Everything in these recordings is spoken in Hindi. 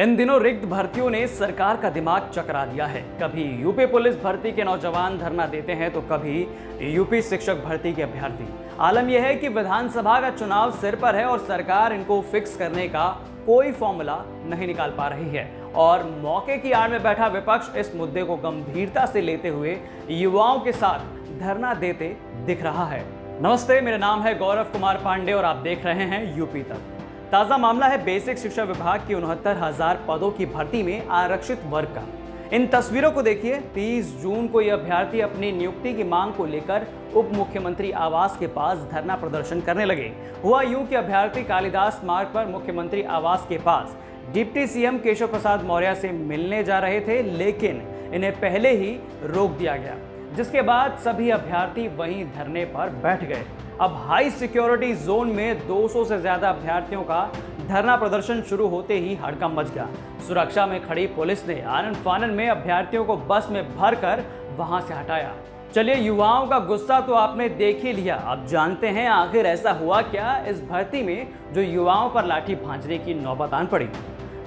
इन दिनों रिक्त भर्तियों ने सरकार का दिमाग चकरा दिया है। कभी यूपी पुलिस भर्ती के नौजवान धरना देते हैं तो कभी यूपी शिक्षक भर्ती के अभ्यर्थी। आलम यह है कि विधानसभा का चुनाव सिर पर है और सरकार इनको फिक्स करने का कोई फॉर्मूला नहीं निकाल पा रही है और मौके की आड़ में बैठा विपक्ष इस मुद्दे को गंभीरता से लेते हुए युवाओं के साथ धरना देते दिख रहा है। नमस्ते, मेरा नाम है गौरव कुमार पांडे और आप देख रहे हैं यूपी तक। ताजा मामला है बेसिक शिक्षा विभाग की 69,000 पदों की भर्ती में आरक्षित वर्ग का। इन तस्वीरों को देखिए। 30 जून को ये अभ्यर्थी अपनी नियुक्ति की मांग को लेकर उप मुख्यमंत्री आवास के पास धरना प्रदर्शन करने लगे। हुआ यूं कि अभ्यर्थी कालिदास मार्ग पर मुख्यमंत्री आवास के पास डिप्टी सीएम केशव प्रसाद मौर्य से मिलने जा रहे थे, लेकिन इन्हें पहले ही रोक दिया गया, जिसके बाद सभी अभ्यर्थी वहीं धरने पर बैठ गए। अब हाई सिक्योरिटी जोन में 200 से ज्यादा अभ्यर्थियों का धरना प्रदर्शन शुरू होते ही हड़कंप मच गया। सुरक्षा में खड़ी पुलिस ने आनन फानन में अभ्यर्थियों को बस में भरकर वहां से हटाया। चलिए, युवाओं का गुस्सा तो आपने देख ही लिया, अब जानते हैं आखिर ऐसा हुआ क्या इस भर्ती में जो युवाओं पर लाठी भांजने की नौबत आन पड़ी।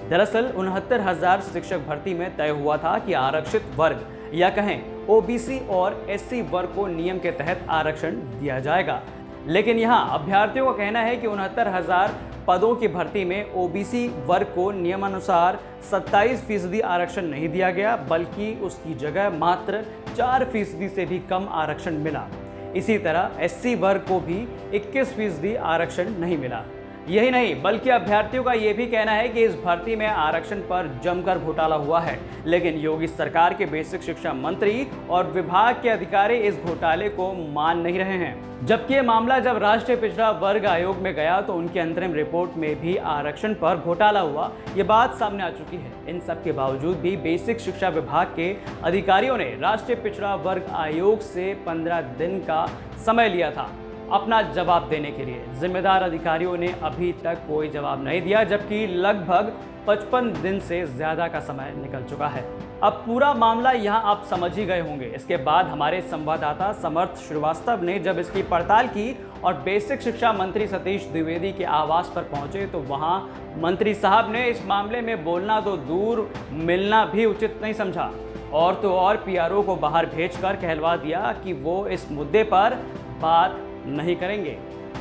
दरअसल 69,000 शिक्षक भर्ती में तय हुआ था कि आरक्षित वर्ग या कहें ओबीसी और एससी वर्ग को नियम के तहत आरक्षण दिया जाएगा, लेकिन यहाँ अभ्यर्थियों का कहना है कि 69,000 पदों की भर्ती में ओबीसी वर्ग को नियमानुसार 27% आरक्षण नहीं दिया गया, बल्कि उसकी जगह मात्र 4% से भी कम आरक्षण मिला। इसी तरह एससी वर्ग को भी 21% आरक्षण नहीं मिला। यही नहीं, बल्कि अभ्यर्थियों का यह भी कहना है कि इस भर्ती में आरक्षण पर जमकर घोटाला हुआ है, लेकिन योगी सरकार के बेसिक शिक्षा मंत्री और विभाग के अधिकारी इस घोटाले को मान नहीं रहे हैं। जबकि यह मामला जब राष्ट्रीय पिछड़ा वर्ग आयोग में गया तो उनकी अंतरिम रिपोर्ट में भी आरक्षण पर घोटाला हुआ, ये बात सामने आ चुकी है। इन सब के बावजूद भी बेसिक शिक्षा विभाग के अधिकारियों ने राष्ट्रीय पिछड़ा वर्ग आयोग से 15 दिन का समय लिया था अपना जवाब देने के लिए। जिम्मेदार अधिकारियों ने अभी तक कोई जवाब नहीं दिया, जबकि लगभग 55 दिन से ज्यादा का समय निकल चुका है। अब पूरा मामला यहां आप समझ ही गए होंगे। इसके बाद हमारे संवाददाता समर्थ श्रीवास्तव ने जब इसकी पड़ताल की और बेसिक शिक्षा मंत्री सतीश द्विवेदी के आवास पर पहुंचे तो वहां मंत्री साहब ने इस मामले में बोलना तो दूर, मिलना भी उचित नहीं समझा और तो और पीआरओ को बाहर भेजकर कहलवा दिया कि वो इस मुद्दे पर बात नहीं करेंगे।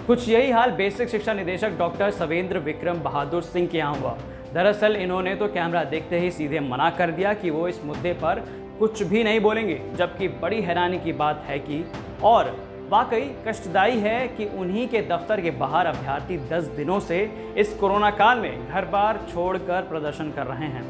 कुछ यही हाल बेसिक शिक्षा निदेशक डॉक्टर सवेंद्र विक्रम बहादुर सिंह के यहाँ हुआ। दरअसल इन्होंने तो कैमरा देखते ही सीधे मना कर दिया कि वो इस मुद्दे पर कुछ भी नहीं बोलेंगे, जबकि बड़ी हैरानी की बात है कि और वाकई कष्टदायी है कि उन्हीं के दफ्तर के बाहर अभ्यर्थी 10 दिनों से इस कोरोना काल में घर बार छोड़कर प्रदर्शन कर रहे हैं।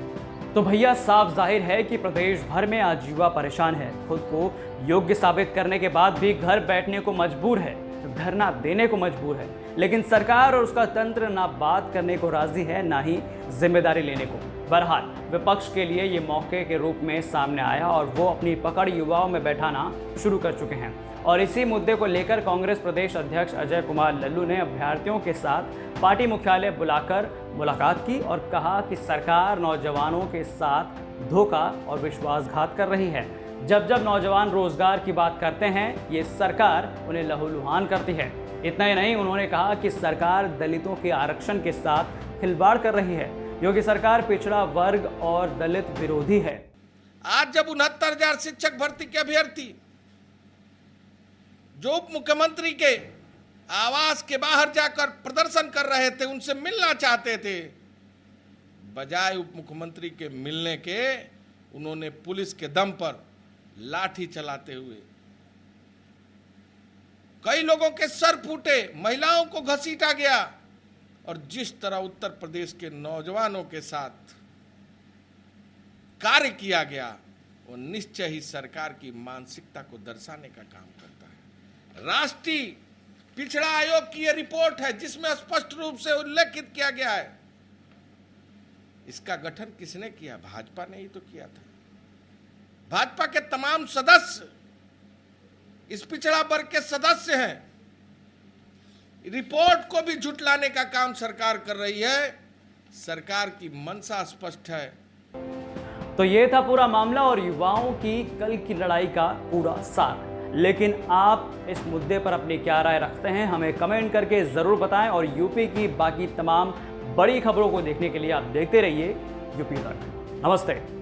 तो भैया, साफ जाहिर है कि प्रदेश भर में आज युवा परेशान है, खुद को योग्य साबित करने के बाद भी घर बैठने को मजबूर है, धरना देने को मजबूर है, लेकिन सरकार और उसका तंत्र ना बात करने को राजी है, ना ही जिम्मेदारी लेने को। बहरहाल विपक्ष के लिए ये मौके के रूप में सामने आया और वो अपनी पकड़ युवाओं में बैठाना शुरू कर चुके हैं। और इसी मुद्दे को लेकर कांग्रेस प्रदेश अध्यक्ष अजय कुमार लल्लू ने अभ्यर्थियों के साथ पार्टी मुख्यालय बुलाकर मुलाकात की और कहा कि सरकार नौजवानों के साथ धोखा और विश्वासघात कर रही है। जब जब नौजवान रोजगार की बात करते हैं, ये सरकार उन्हें लहूलुहान करती है। इतना ही नहीं, उन्होंने कहा कि सरकार दलितों के आरक्षण के साथ खिलवाड़ कर रही है। योगी सरकार पिछड़ा वर्ग और दलित विरोधी है। आज जब 69,000 शिक्षक भर्ती के अभ्यर्थी जो उप मुख्यमंत्री के आवास के बाहर जाकर प्रदर्शन कर रहे थे, उनसे मिलना चाहते थे, बजाय उप मुख्यमंत्री के मिलने के उन्होंने पुलिस के दम पर लाठी चलाते हुए कई लोगों के सर फूटे, महिलाओं को घसीटा गया और जिस तरह उत्तर प्रदेश के नौजवानों के साथ कार्य किया गया वो निश्चय ही सरकार की मानसिकता को दर्शाने का काम करता है। राष्ट्रीय पिछड़ा आयोग की यह रिपोर्ट है जिसमें स्पष्ट रूप से उल्लेखित किया गया है। इसका गठन किसने किया? भाजपा ने ही तो किया था। भाजपा के तमाम सदस्य इस पिछड़ा वर्ग के सदस्य हैं। रिपोर्ट को भी झुटलाने का काम सरकार कर रही है। सरकार की मंशा स्पष्ट है। तो ये था पूरा मामला और युवाओं की कल की लड़ाई का पूरा सार। लेकिन आप इस मुद्दे पर अपनी क्या राय रखते हैं, हमें कमेंट करके ज़रूर बताएं और यूपी की बाकी तमाम बड़ी खबरों को देखने के लिए आप देखते रहिए यूपी तक। नमस्ते।